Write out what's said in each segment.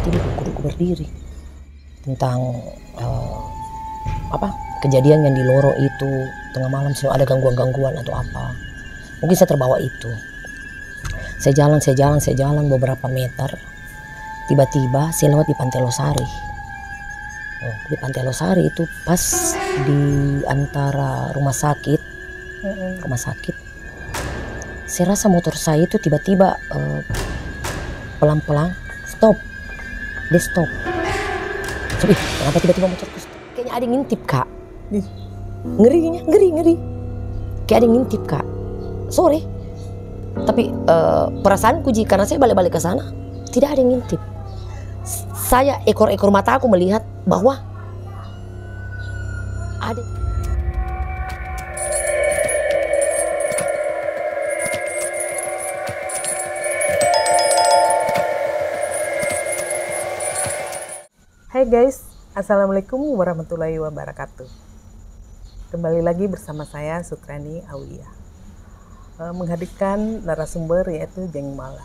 tiba-tiba kuduku berdiri tentang kejadian yang di lorong itu tengah malam, ada gangguan-gangguan atau apa. Mungkin saya terbawa itu. Saya jalan beberapa meter. Tiba-tiba saya lewat di Pantai Losari. Di Pantai Losari itu pas di antara rumah sakit. Saya rasa motor saya itu tiba-tiba pelan-pelan stop. Dia stop. Jadi, kenapa tiba-tiba motorku stop? Kayaknya ada yang ngintip, Kak. Ngeri. Kayak ada yang ngintip, Kak. Sore. Tapi perasaanku karena saya balik-balik ke sana, tidak ada yang ngintip. Saya ekor-ekor mata aku melihat bahwa ada. Hai guys, Assalamualaikum warahmatullahi wabarakatuh. Kembali lagi bersama saya Sutrani Aulia, menghadirkan narasumber yaitu Jeng Mala.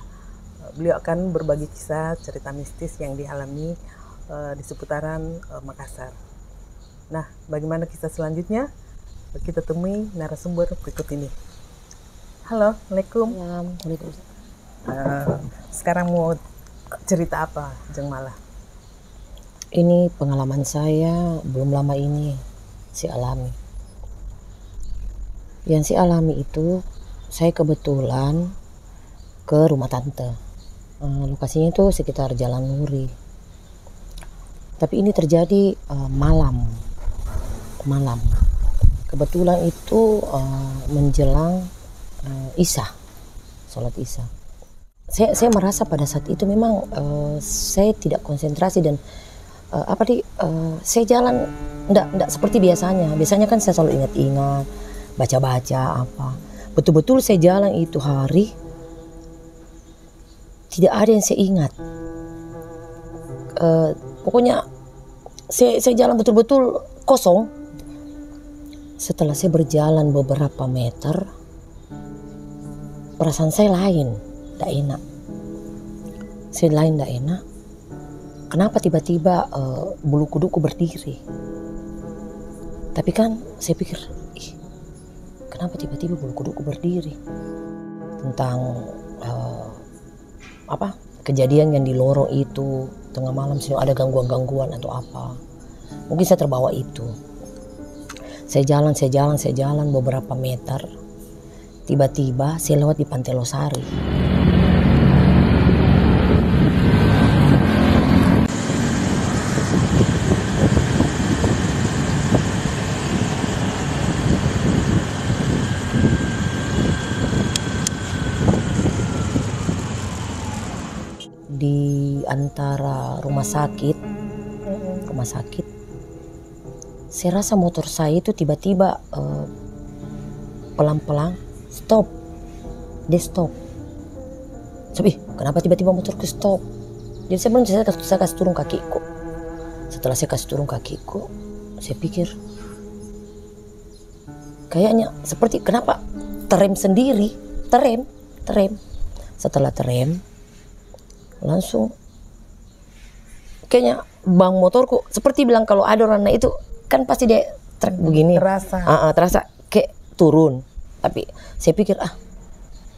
Beliau akan berbagi kisah cerita mistis yang dialami di seputaran Makassar. Nah, bagaimana kisah selanjutnya? Kita temui narasumber berikut ini. Halo, Assalamualaikum. Sekarang mau cerita apa, Jeng Mala? Ini pengalaman saya belum lama ini saya alami. Yang saya alami itu, saya kebetulan ke rumah tante. Lokasinya itu sekitar Jalan Nuri. Tapi ini terjadi malam. Kebetulan itu menjelang Isya, sholat Isya. Saya merasa pada saat itu memang saya tidak konsentrasi dan saya jalan enggak seperti biasanya. Biasanya kan saya selalu ingat-ingat, baca-baca apa. Betul-betul saya jalan itu hari tidak ada yang saya ingat. Pokoknya saya jalan betul-betul kosong. Setelah saya berjalan beberapa meter, perasaan saya lain, tidak enak. Kenapa tiba-tiba bulu kuduku berdiri? Tapi kan saya pikir, kenapa tiba-tiba bulu kuduku berdiri? Tentang kejadian yang di lorong itu tengah malam, ada gangguan-gangguan atau apa. Mungkin saya terbawa itu. Saya jalan beberapa meter. Tiba-tiba saya lewat di Pantai Losari. Di antara rumah sakit, saya rasa motor saya itu tiba-tiba pelan-pelan stop. Dia stop. Tapi kenapa tiba-tiba motorku stop? Jadi saya kasih turun kakiku. Setelah saya kasih turun kakiku, saya pikir kayaknya seperti kenapa terem sendiri, terem. Setelah terem, langsung kayaknya bang motorku seperti bilang kalau ada orang itu kan pasti dia trek begini. Terasa kayak turun. Tapi saya pikir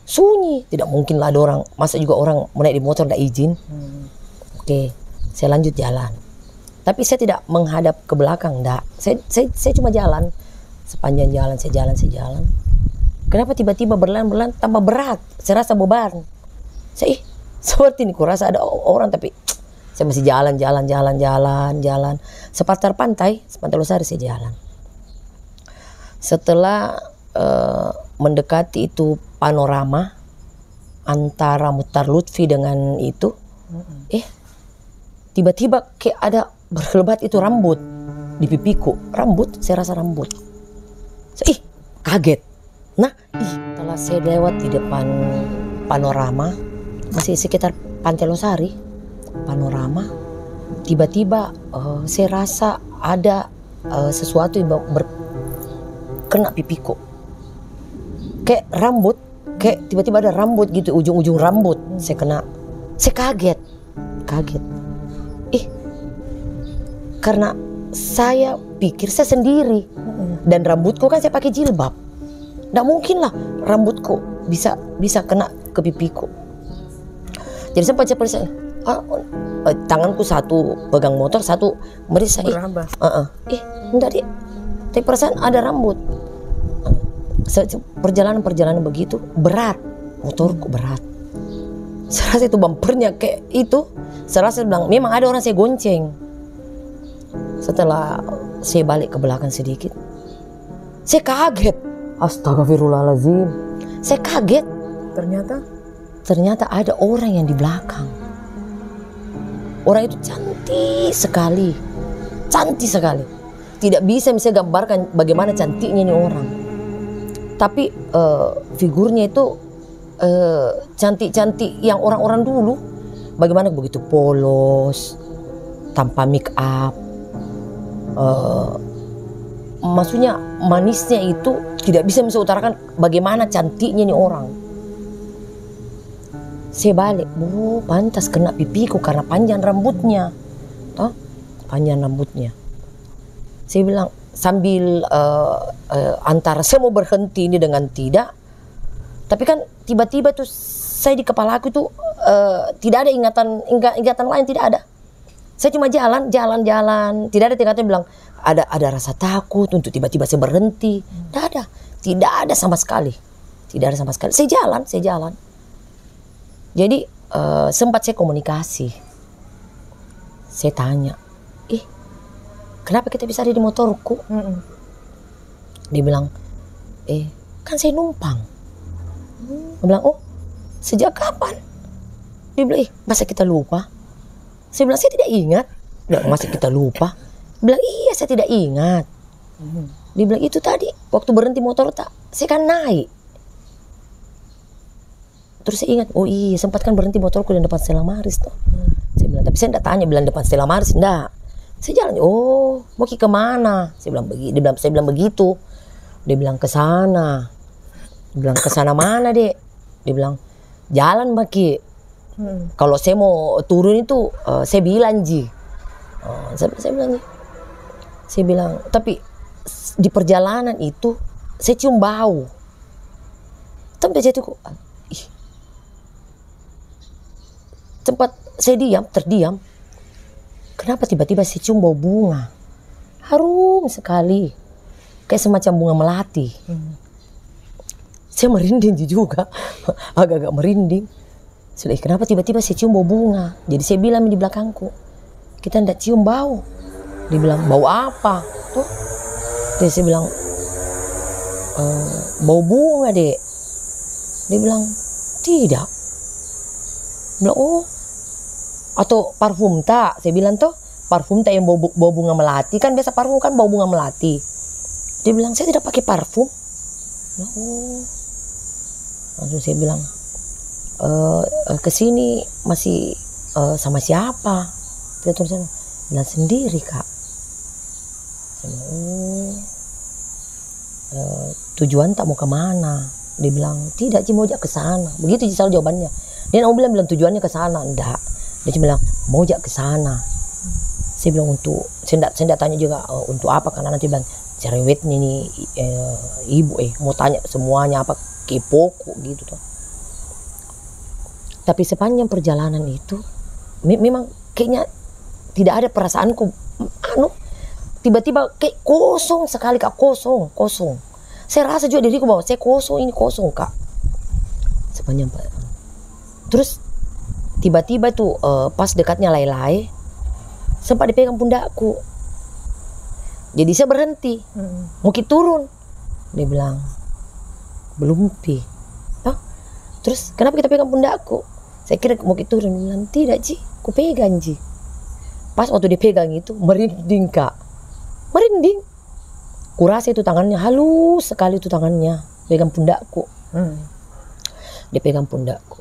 sunyi, tidak mungkin lah ada orang. Masa juga orang mau naik di motor tidak izin. Oke, saya lanjut jalan. Tapi saya tidak menghadap ke belakang, enggak. Saya cuma jalan. Sepanjang jalan saya jalan. Kenapa tiba-tiba berlahan tambah berat? Saya rasa beban. Saya seperti ini, kurasa ada orang tapi saya masih jalan. Sepantar pantai Losari saya jalan. Setelah mendekati itu panorama antara Mutar Lutfi dengan itu, tiba-tiba kayak ada berkelebat itu rambut di pipiku. Saya rasa rambut. Kaget. Nah, setelah saya lewat di depan panorama, masih sekitar Pantai Losari, panorama, tiba-tiba saya rasa ada sesuatu yang kena pipiku. Kayak rambut, kayak tiba-tiba ada rambut gitu, ujung-ujung rambut. Saya kaget. karena saya pikir saya sendiri. Dan rambutku kan saya pakai jilbab. Nggak mungkin lah rambutku bisa kena ke pipiku. Jadi sempat saya tanganku satu pegang motor, satu merisa. Enggak deh. Tapi perasaan ada rambut. Perjalanan begitu berat, motorku berat. Saya rasa itu bumpernya kayak itu. Saya rasa bilang memang ada orang saya gonceng. Setelah saya balik ke belakang sedikit, saya kaget. Astagfirullahaladzim. Saya kaget. Ternyata ada orang yang di belakang. Orang itu cantik sekali. Cantik sekali. Tidak bisa saya gambarkan bagaimana cantiknya ini orang. Tapi figurnya itu cantik-cantik yang orang-orang dulu. Bagaimana begitu polos, tanpa make up. Maksudnya manisnya itu tidak bisa saya utarakan bagaimana cantiknya ini orang. Saya balik, pantas kena pipiku karena panjang rambutnya. Panjang rambutnya. Saya bilang sambil antara saya mau berhenti ini dengan tidak. Tapi kan tiba-tiba tuh saya di kepala aku tuh tidak ada ingatan lain, tidak ada. Saya cuma jalan. Tidak ada tingkatnya bilang ada rasa takut untuk tiba-tiba saya berhenti. Tidak ada sama sekali. Saya jalan. Jadi sempat saya komunikasi. Saya tanya, kenapa kita bisa ada di motorku? Dia bilang, kan saya numpang. Dia bilang, sejak kapan? Dia bilang, masa kita lupa? Saya bilang, saya tidak ingat. Masa kita lupa? Dia bilang, iya saya tidak ingat. Dia bilang, itu tadi waktu berhenti motor saya kan naik. Terus saya ingat, iya sempat kan berhenti motorku di depan Stella Maris tuh. Saya bilang, tapi saya tidak tanya bilang depan Stella Maris, enggak. Saya jalan, mau kemana? Saya bilang begitu. Dia bilang ke sana. Dia bilang ke sana mana, Dek? Dia bilang jalan Maki. Kalau saya mau turun itu saya bilang Ji. Saya bilang, tapi di perjalanan itu saya cium bau. Sampai jatuh kok. Tempat saya terdiam. Kenapa tiba-tiba saya cium bau bunga? Harum sekali. Kayak semacam bunga melati. Saya merinding juga. Agak-agak merinding. Sudah, kenapa tiba-tiba saya cium bau bunga? Jadi saya bilang di belakangku, kita tidak cium bau. Dia bilang, bau apa? Tuh. Jadi saya bilang, bau bunga, Dek. Dia bilang, tidak. Dia bilang, atau parfum tak? Saya bilang tuh, parfum tak yang bau bunga melati. Kan biasa parfum kan bau bunga melati. Dia bilang, saya tidak pakai parfum. Langsung saya bilang, kesini masih sama siapa? Dia terus bilang, sendiri Kak. Saya bilang, tujuan tak mau kemana? Dia bilang, tidak Ci, mau jak ke sana. Begitu selalu jawabannya. Dia mau bilang tujuannya ke sana, enggak. Dia cuma bilang, mau jak ke sana. Saya bilang saya enggak tanya juga untuk apa, karena nanti bilang cerewet nih ibu mau tanya semuanya apa, kepoku gitu tuh. Tapi sepanjang perjalanan itu memang kayaknya tidak ada perasaanku tiba-tiba kayak kosong sekali Kak, kosong. Saya rasa juga diriku bahwa saya kosong Kak. Sepanjang terus tiba-tiba tuh pas dekatnya Lai sempat dipegang pundakku. Jadi saya berhenti. Mau turun. Dia bilang, belum Pi. Terus kenapa kita pegang pundakku? Saya kira mau turun. Dia bilang, tidak Ci, ku pegang Ci. Pas waktu dia pegang itu merinding Kak. Merinding. Kurasa itu tangannya halus sekali, itu tangannya pegang pundakku. Dia pegang pundakku.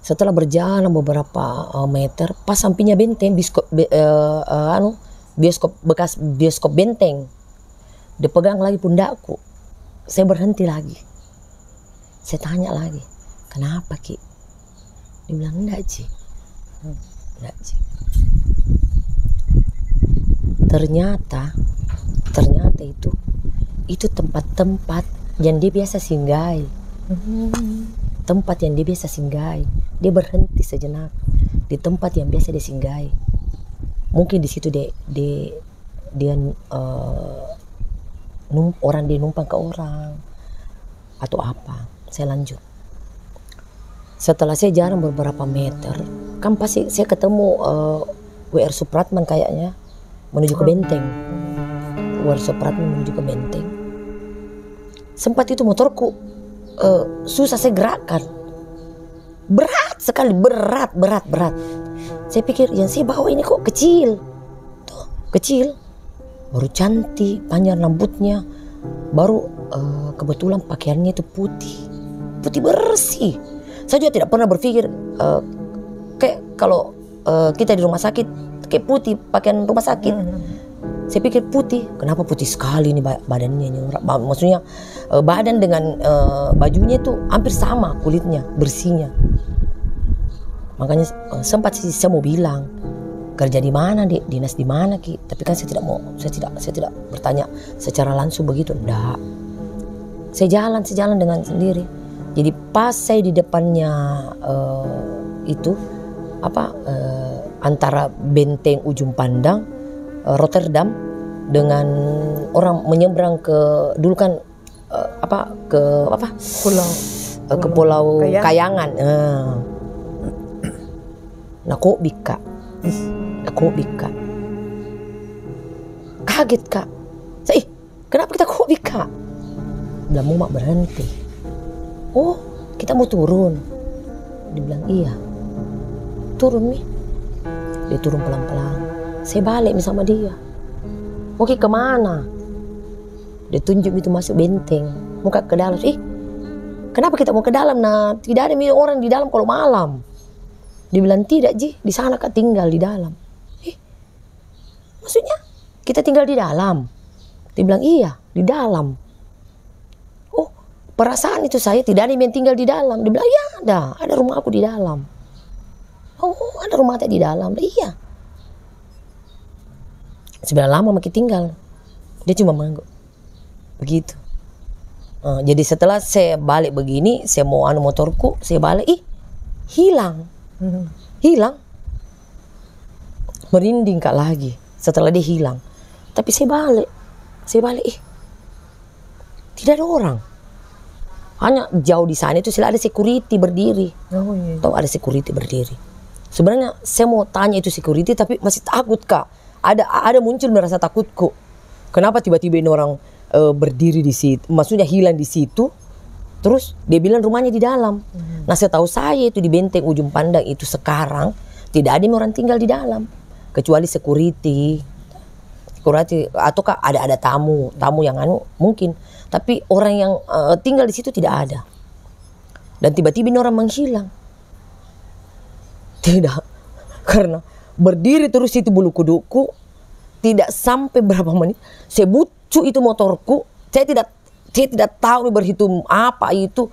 Setelah berjalan beberapa meter, pas sampingnya benteng bekas bioskop benteng, dia pegang lagi pundakku. Saya berhenti lagi. Saya tanya lagi, kenapa Ki? Dia bilang, enggak Ci. ternyata itu tempat-tempat yang dia biasa singgahi. Tempat yang dia biasa singgahi. Dia berhenti sejenak di tempat yang biasa dia singgahi. Mungkin di situ dia orang dia numpang ke orang atau apa. Saya lanjut. Setelah saya jalan beberapa meter, kan pasti saya ketemu WR Supratman kayaknya menuju ke Benteng. WR Supratman menuju ke Benteng. Sempat itu motorku susah saya gerakkan. Berat sekali, berat. Saya pikir yang saya bawa ini kok kecil. Tuh, kecil. Baru cantik, panjang rambutnya. Baru kebetulan pakaiannya itu putih bersih. Saya juga tidak pernah berpikir kayak kalau kita di rumah sakit kayak putih pakaian rumah sakit. Saya pikir putih, kenapa putih sekali ini badannya ini? Maksudnya badan dengan bajunya itu hampir sama kulitnya, bersihnya. Makanya sempat sih saya mau bilang, kerja di mana, dinas di mana Ki? Tapi kan saya tidak bertanya secara langsung begitu. Enggak. Saya jalan dengan sendiri. Jadi pas saya di depannya itu antara Benteng Ujung Pandang Rotterdam dengan orang menyeberang ke dulu kan ke Pulau Kayangan. Nah kok bika kaget Kak. Saya kenapa kita kok bika? Bilang mau mak berhenti. Oh kita mau turun. Dibilang iya. Turun nih. Dia turun pelan-pelan. Saya balik nih sama dia. Oke kemana? Dia tunjuk itu masuk Benteng. Muka ke dalam. Kenapa kita mau ke dalam? Nah tidak ada orang di dalam kalau malam. Dia bilang tidak Ji. Di sana Kak tinggal di dalam. Maksudnya kita tinggal di dalam. Dia bilang iya di dalam. Oh perasaan itu saya tidak ada yang tinggal di dalam. Dia bilang iya ada rumah aku di dalam. Oh ada rumah di dalam. Iya. Sebenarnya lama makin tinggal. Dia cuma mengangguk. Begitu. Jadi setelah saya balik begini, saya mau motorku, saya balik, hilang. Merinding Kak lagi. Setelah dia hilang. Tapi saya balik, tidak ada orang. Hanya jauh di sana itu ada security berdiri. Tahu ada security berdiri. Sebenarnya saya mau tanya itu security tapi masih takut Kak. Ada muncul merasa takutku. Kenapa tiba-tiba ini orang berdiri di situ? Maksudnya hilang di situ. Terus dia bilang rumahnya di dalam. Nah setahu saya itu di Benteng Ujung Pandang itu sekarang tidak ada orang tinggal di dalam kecuali security atau Kak ada tamu yang mungkin. Tapi orang yang tinggal di situ tidak ada. Dan tiba-tiba ini orang menghilang. Tidak, karena berdiri terus itu bulu kuduku, tidak sampai berapa menit, saya bucu itu motorku, saya tidak tahu berhitung apa itu,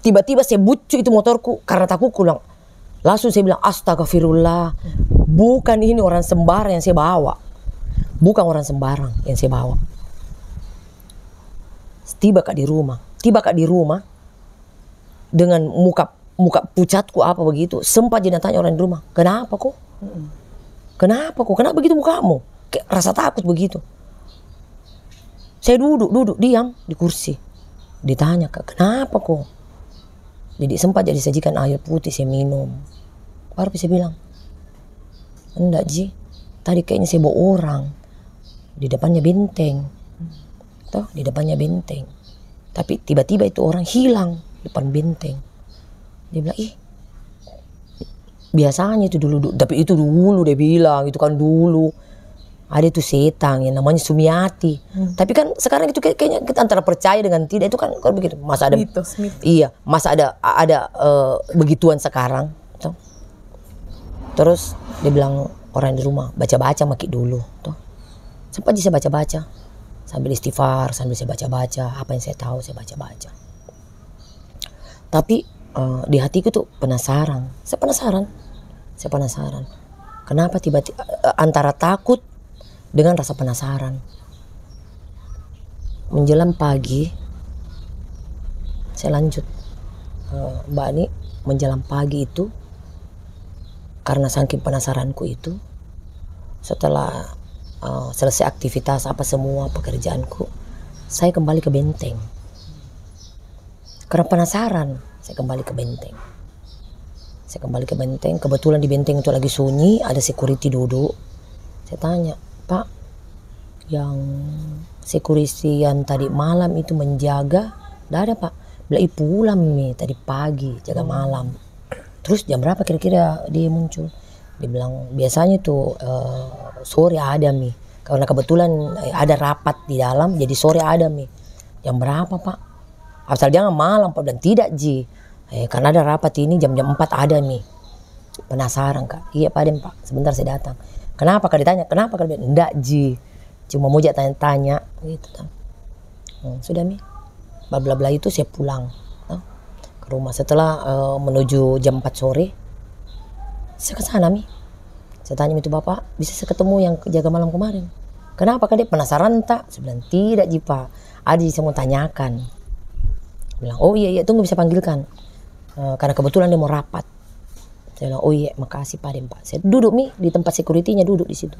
tiba-tiba saya bucu itu motorku karena takut pulang. Langsung saya bilang astagfirullah, bukan ini orang sembarang yang saya bawa, bukan orang sembarang yang saya bawa. Tiba Kak di rumah, dengan muka pucatku apa begitu, sempat jadi tanya orang di rumah, kenapa kok? Kenapa begitu mukamu? Kayak rasa takut begitu. Saya duduk diam di kursi. Ditanya Kak, kenapa kok? Jadi sempat jadi sajikan air putih saya minum. Baru saya bilang, enggak Ji, tadi kayaknya saya bawa orang di depannya Benteng. Tuh, di depannya Benteng. Tapi tiba-tiba itu orang hilang depan Benteng. Dia bilang, biasanya itu dulu, tapi itu dulu dia bilang, itu kan dulu ada itu setan yang namanya Sumiati. Tapi kan sekarang itu kayaknya kita antara percaya dengan tidak, itu kan kalau begitu masa ada mitos. Iya, masa ada begituan sekarang. Tuh. Terus dia bilang orang di rumah baca-baca maki dulu. Tuh. Sempat saya baca-baca sambil istighfar, sambil saya baca-baca apa yang saya tahu saya baca-baca. Tapi di hatiku tuh penasaran. Saya penasaran. Kenapa tiba-tiba antara takut dengan rasa penasaran. Menjelang pagi, saya lanjut. Mbak Ani, menjelang pagi itu, karena saking penasaranku itu, setelah selesai aktivitas apa semua pekerjaanku, saya kembali ke benteng. Karena penasaran, saya kembali ke benteng. Kebetulan di benteng itu lagi sunyi, ada security duduk. Saya tanya, Pak, yang security yang tadi malam itu menjaga, tidak ada Pak. Bilang pulang nih tadi pagi, jaga malam. Terus jam berapa kira-kira dia muncul? Dia bilang biasanya tuh sore ada mi, karena kebetulan ada rapat di dalam, jadi sore ada mi. Jam berapa Pak? Asal jangan malam Pak. Dan tidak Ji, karena ada rapat ini jam-jam 4 ada mi. Penasaran Kak? Iya Pak Den Pak, sebentar saya datang. Kenapa Kak ditanya? Kenapa Kak? Enggak Ji, cuma mau tanya-tanya gitu kan. Sudah mi, bla bla bla itu saya pulang ke rumah. Setelah menuju jam 4 sore, saya ke sana mi. Saya tanya itu Bapak, bisa saya ketemu yang jaga malam kemarin? Kenapa Kak? Dia penasaran tak? Saya bilang tidak Ji Pak, ada yang saya mau tanyakan. Bilang oh iya tunggu bisa panggilkan, karena kebetulan dia mau rapat. Saya bilang oh iya makasih Pak Den Pak. Saya duduk mi di tempat security-nya, duduk di situ.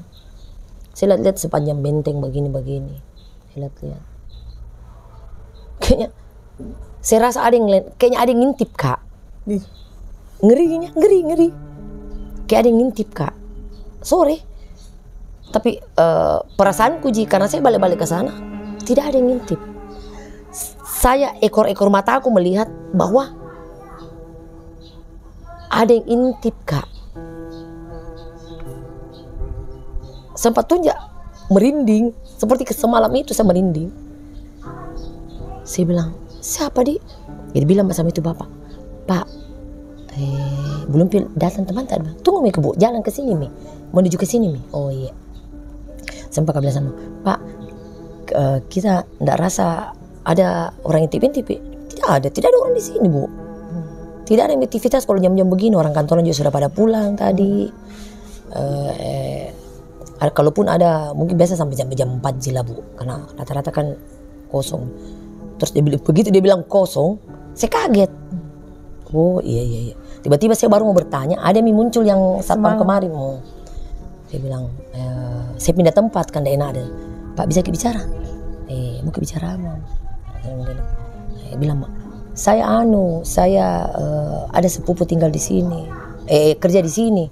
Saya lihat sepanjang benteng begini. Saya lihat. Kayaknya saya rasa kayaknya ada yang ngintip Kak. Ngeri. Kayak ada yang ngintip Kak. Sore. Tapi perasaanku Ji, karena saya balik-balik ke sana, tidak ada yang ngintip. Saya ekor-ekor mataku melihat bahwa ada yang intip Kak. Sempat tunjuk merinding, seperti semalam itu saya merinding. Saya bilang, siapa di? Dia bilang sama itu Bapak, Pak, belum datang teman tadi. Tunggu mi Bu, jalan ke sini mi, menuju ke sini mi. Oh iya. Sempat bilang sama Pak, kita ndak rasa ada orang intip-intip. Tidak ada orang di sini Bu. Tidak ada aktivitas kalau jam-jam begini, orang kantoran juga sudah pada pulang tadi. Kalaupun ada mungkin biasa sampai jam 4 jila Bu, karena rata-rata kan kosong. Terus begitu dia bilang kosong, saya kaget. Oh iya. Tiba-tiba saya baru mau bertanya, ada yang muncul yang satpam kemarin. Saya bilang, saya pindah tempat kan enak ada. Pak bisa bicara? Mau bicara apa? Saya bilang, saya ada sepupu tinggal di sini, kerja di sini.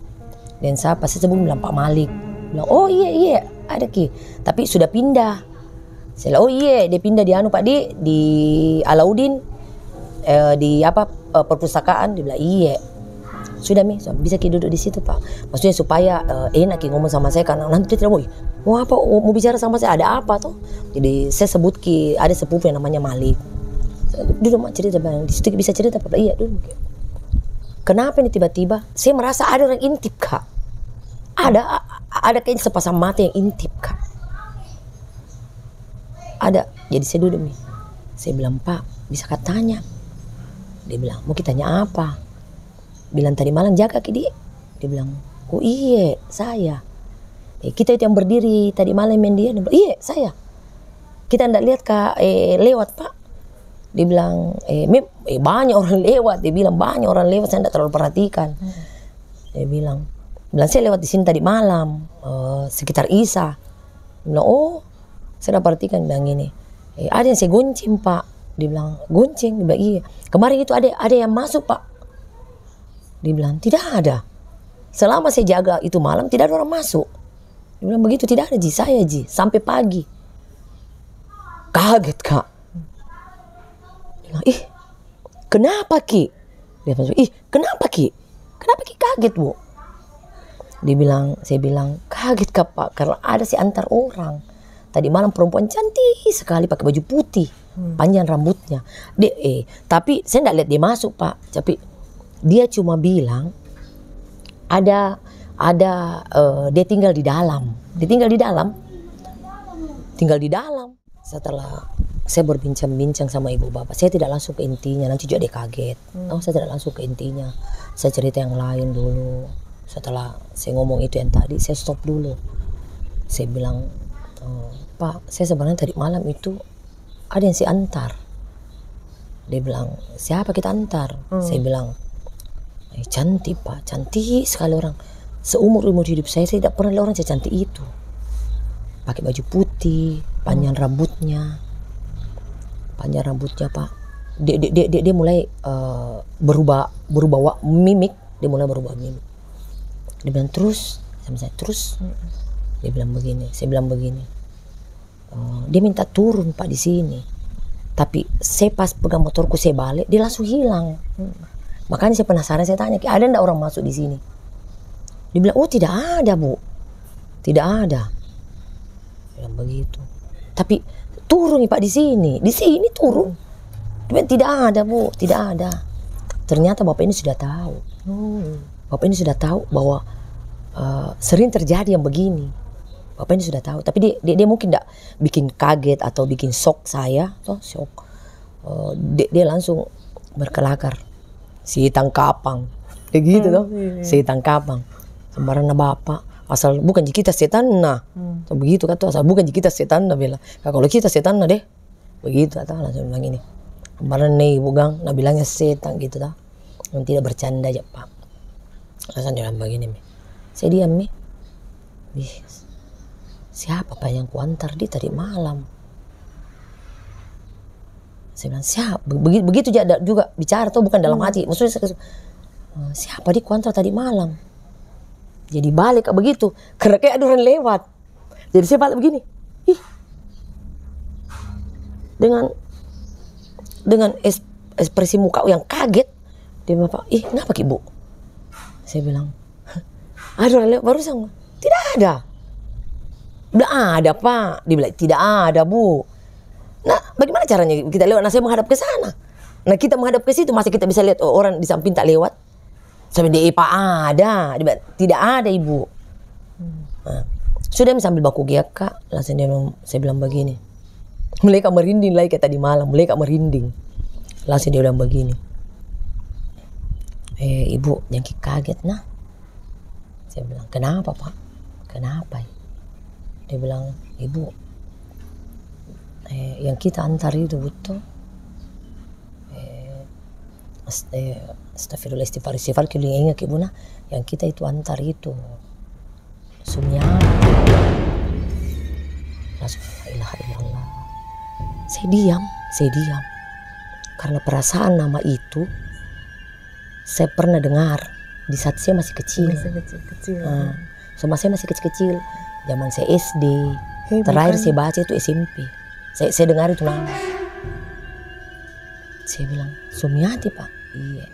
Dan saya sebelum bilang Pak Malik. Bilang, oh iya ada Ki, tapi sudah pindah. Saya bilang, oh iya dia pindah di Pak di Alauddin, di perpustakaan. Dia bilang iya. Sudah mi, bisa Ki duduk di situ Pak. Maksudnya supaya enak Ki ngomong sama saya, karena nanti tidak mau apa, mau bicara sama saya, ada apa tuh. Jadi saya sebut Ki, ada sepupu yang namanya Malik. Duduk mak cerita bang, di situ bisa cerita Pak. Iya duduk. Kenapa ini tiba-tiba saya merasa ada orang intip Kak. Ada kayaknya sepasang mata yang intip Kak. Ada. Jadi saya duduk nih. Saya bilang Pak, bisa katanya. Dia bilang mau kita tanya apa? Bilang tadi malam jaga Ki Dia bilang oh iya saya. Kita itu yang berdiri tadi malam main dia bilang, iya saya. Kita ndak lihat Kak lewat Pak. Dia bilang banyak orang lewat. Dia bilang banyak orang lewat, saya ndak terlalu perhatikan. Dia bilang saya lewat di sini tadi malam, sekitar Isa. Dia bilang oh saya udah perhatikan. Bilang ini ada yang saya gonceng Pak. Dia bilang gonceng? Dia bilang iya. Kemarin itu ada yang masuk Pak. Dia bilang tidak ada. Selama saya jaga itu malam tidak ada orang masuk. Dia bilang begitu, tidak ada Ji, saya Ji sampai pagi. Kaget Kak. Dia bilang kenapa Ki? Dia bilang kenapa Ki? Kenapa Ki kaget Bu? Saya bilang kaget Kak Pak, karena ada si antar orang. Tadi malam perempuan cantik sekali pakai baju putih, panjang rambutnya. Tapi saya enggak lihat dia masuk Pak. Tapi dia cuma bilang ada dia tinggal di dalam. Tinggal di dalam. Setelah saya berbincang-bincang sama ibu bapak, saya tidak langsung ke intinya, nanti juga dia kaget. Saya tidak langsung ke intinya. Saya cerita yang lain dulu. Setelah saya ngomong itu yang tadi, saya stop dulu. Saya bilang, Pak, saya sebenarnya tadi malam itu ada yang saya antar. Dia bilang, siapa kita antar? Saya bilang, cantik Pak, cantik sekali orang. Seumur-umur hidup saya tidak pernah lihat orang secantik itu. Pakai baju putih, panjang rambutnya Pak. Dia mulai berubah mimik. Dia mulai berubah mimik. Dia bilang terus, sama saya terus. Dia bilang begini, saya bilang begini. Dia minta turun Pak di sini. Tapi saya pas pegang motorku saya balik, dia langsung hilang. Makanya saya penasaran, saya tanya, ada enggak orang masuk di sini? Dia bilang, oh tidak ada Bu, tidak ada. Dia bilang begitu. Tapi turun nih Pak di sini turun. Dia bilang, tidak ada Bu, tidak ada. Ternyata Bapak ini sudah tahu. Bapak ini sudah tahu bahwa sering terjadi yang begini. Bapak ini sudah tahu, tapi dia mungkin tidak bikin kaget atau bikin shock saya, shock. Dia langsung berkelakar, si tangkapang, kayak gitu loh, si tangkapang. Sembarang Bapak, asal bukan kita setan nah, begitu kan tuh, asal bukan kita setan nah bilang, kalau kita setan nah deh, begitu atau langsung bilang ini. Kemarin nih bugang, nah bilangnya setan gitu dah, yang tidak bercanda aja Pak. Langsung dia bilang begini mi, saya diam mi. Siapa Pak yang kuantar dia tadi malam? Saya bilang siapa? Begitu juga bicara tuh bukan dalam hati. Maksudnya siapa dia kuantar tadi malam? Jadi balik begitu, karena kayak ada orang lewat. Jadi saya balik begini, dengan ekspresi muka yang kaget. Dia bilang, Pak, kenapa Ibu? Saya bilang, ada orang lewat barusan. Tidak ada. Udah ada Pak, dia bilang tidak ada Bu. Nah bagaimana caranya kita lewat? Nah saya menghadap ke sana. Nah kita menghadap ke situ masih kita bisa lihat orang di samping tak lewat. Sampai dia Pak ada, dia bilang tidak ada Ibu. Nah, sudah sambil baku giaka, langsung saya bilang begini. Mereka merinding lagi kayak tadi malam, mereka merinding. Langsung dia bilang begini. Ibu yang kaget nah. Saya bilang kenapa Pak? Kenapa? Dia bilang, Ibu, yang kita antar itu betul. Astagfirullah istighfar kali ingat Ibu nah, yang kita itu antar itu Sumiati. Langsung la ilaha illallah. Saya diam. Karena perasaan nama itu saya pernah dengar di saat saya masih kecil. Sama saya masih kecil. Zaman saya SD, terakhir saya baca itu SMP. Saya dengar itu nama. Saya bilang, Sumiati Pak. Iya,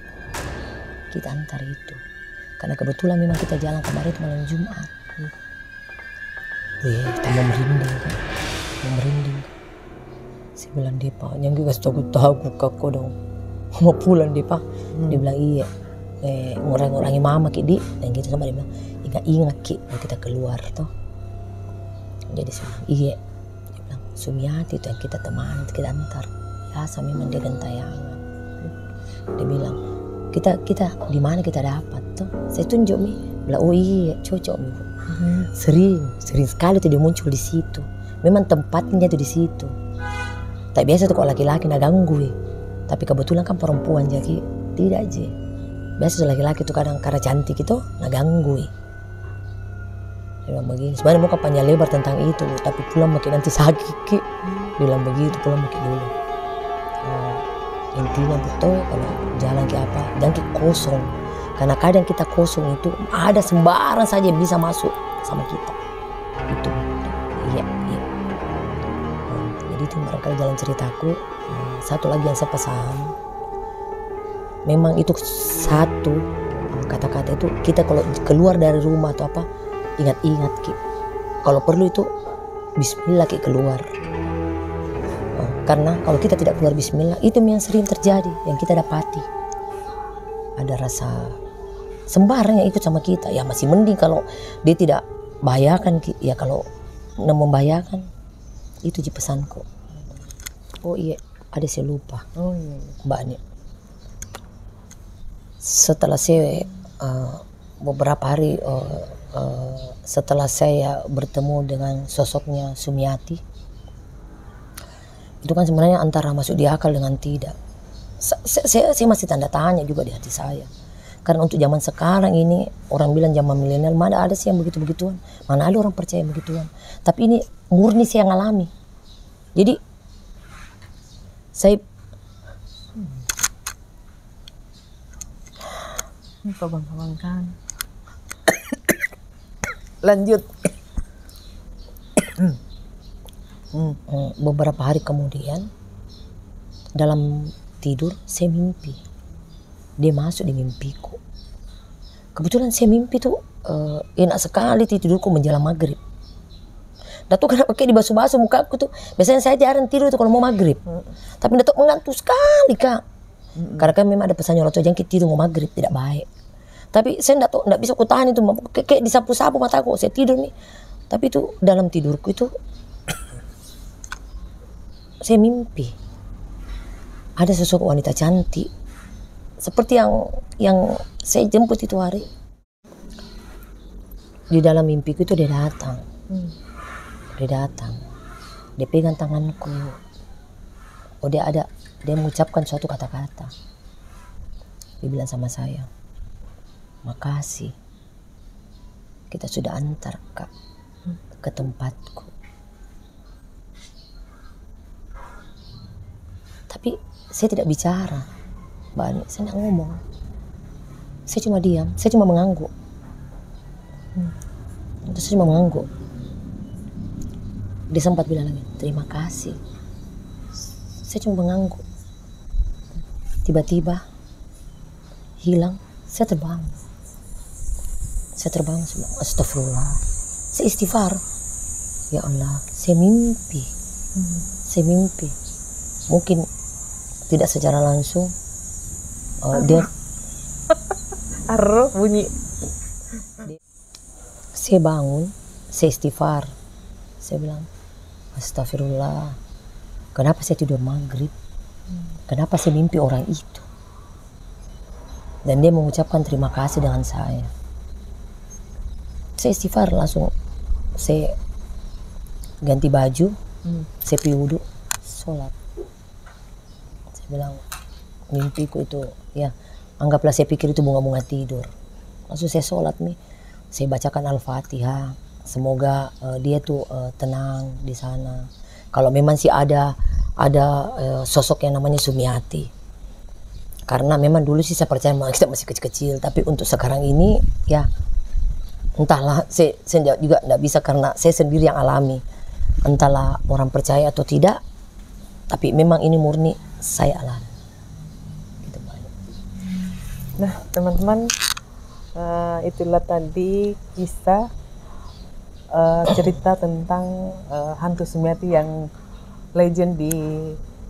kita antar itu. Karena kebetulan memang kita jalan kemarin itu malam Jumat. Kita mau merinding. Saya bilang, dia Pak, yang gue kasih tahu kakak dong. Mau pulang dia Pak. Dia bilang, iya. Ngurang-ngurangi mama Ki di. Dan gitu sama dia bilang, ingat Ki, kita keluar toh. Jadi saya bilang, iya. Dia bilang, Sumiati itu yang kita teman, kita antar. Ya, sama memang dia gentayangan. Dia bilang, kita di mana kita dapat tuh? Saya tunjuk mi. Bilang, oh iya, cocok mi. Sering sekali tuh dia muncul di situ. Memang tempatnya tuh di situ. Tak biasa tuh kalau laki-laki nak ganggu. Tapi kebetulan kan perempuan jadi tidak aja. Biasa laki-laki tuh kadang karena cantik itu nak ganggu. Dia bilang begini, sebenarnya mau panjang lebar tentang itu, tapi pulang makin nanti sakit Ki. Bilang begitu, pulang makin dulu. Intinya betul kalau jalan ke apa, jangan ke kosong. Karena kadang kita kosong itu ada sembarang saja yang bisa masuk sama kita. Itu, iya. Jadi itu barangkali jalan ceritaku. Satu lagi yang saya pesan, memang itu satu kata-kata itu kita kalau keluar dari rumah atau apa, ingat-ingat Ki. Kalau perlu itu Bismillah Ki keluar. Karena kalau kita tidak keluar Bismillah, itu yang sering terjadi, yang kita dapati. Ada rasa sembarang yang ikut sama kita. Ya masih mending kalau dia tidak bahayakan Ki. Ya kalau membahayakan, itu ji pesanku. Oh iya, ada saya lupa. Oh iya. Mbak Ani. Setelah saya beberapa hari setelah saya bertemu dengan sosoknya Sumiati, itu kan sebenarnya antara masuk di akal dengan tidak. Saya masih tanda tanya juga di hati saya. Karena untuk zaman sekarang ini, orang bilang zaman milenial, mana ada sih yang begitu-begituan, mana ada orang percaya begituan. Tapi ini murni saya ngalami. Jadi saya Bang kan lanjut. Beberapa hari kemudian dalam tidur saya mimpi dia masuk di mimpiku. Kebetulan saya mimpi tuh enak sekali tidurku menjelang maghrib. Datuk kenapa kayak dibasuh-basuh mukaku tuh. Biasanya saya jarang tidur tuh kalau mau maghrib. Tapi Datuk mengantuk sekali kak. Karena kan memang ada pesannya orang tua jangan tidur mau maghrib, tidak baik. Tapi saya enggak bisa kutahan itu, kayak disapu-sapu mataku, saya tidur nih. Tapi itu dalam tidurku itu saya mimpi ada sosok wanita cantik seperti yang saya jemput itu hari. Di dalam mimpiku itu dia datang. Dia pegang tanganku. Dia mengucapkan suatu kata-kata. Dia bilang sama saya, makasih kita sudah antar kak ke tempatku. Tapi saya tidak bicara, Mbak Ani, saya tidak ngomong. Saya cuma diam, saya cuma mengangguk. Terus saya cuma mengangguk. Dia sempat bilang lagi, terima kasih. Saya cuma mengangguk. Tiba-tiba hilang, saya terbang. Astagfirullah. Saya istighfar. Ya Allah, saya mimpi. Mungkin tidak secara langsung. Dia arroh bunyi. Saya bangun, saya istighfar. Saya bilang, astagfirullah. Kenapa saya tidur maghrib? Kenapa saya mimpi orang itu? Dan dia mengucapkan terima kasih dengan saya. Saya istighfar langsung. Saya ganti baju, saya pergi wudhu, sholat. Saya bilang, mimpiku itu, ya anggaplah saya pikir itu bunga-bunga tidur. Langsung saya sholat nih, saya bacakan Al-Fatihah. Semoga dia tuh tenang di sana. Kalau memang sih ada sosok yang namanya Sumiati. Karena memang dulu sih saya percaya kita masih kecil-kecil, tapi untuk sekarang ini ya entahlah, saya juga tidak bisa karena saya sendiri yang alami. Entahlah orang percaya atau tidak, tapi memang ini murni saya alami. Gitu, nah teman-teman, itulah tadi kisah cerita tentang hantu Sumiati yang legend di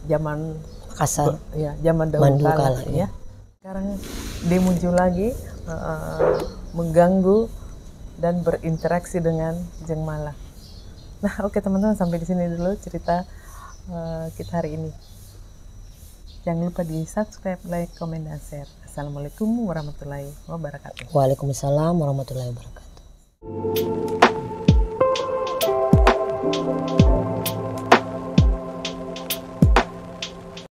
zaman Makassar, ya, zaman dahulu kala ya. Sekarang dia muncul lagi, mengganggu dan berinteraksi dengan Jeng Mala. Nah, oke teman-teman, sampai di sini dulu cerita kita hari ini. Jangan lupa di subscribe, like, komen, dan share. Assalamualaikum warahmatullahi wabarakatuh. Waalaikumsalam warahmatullahi wabarakatuh.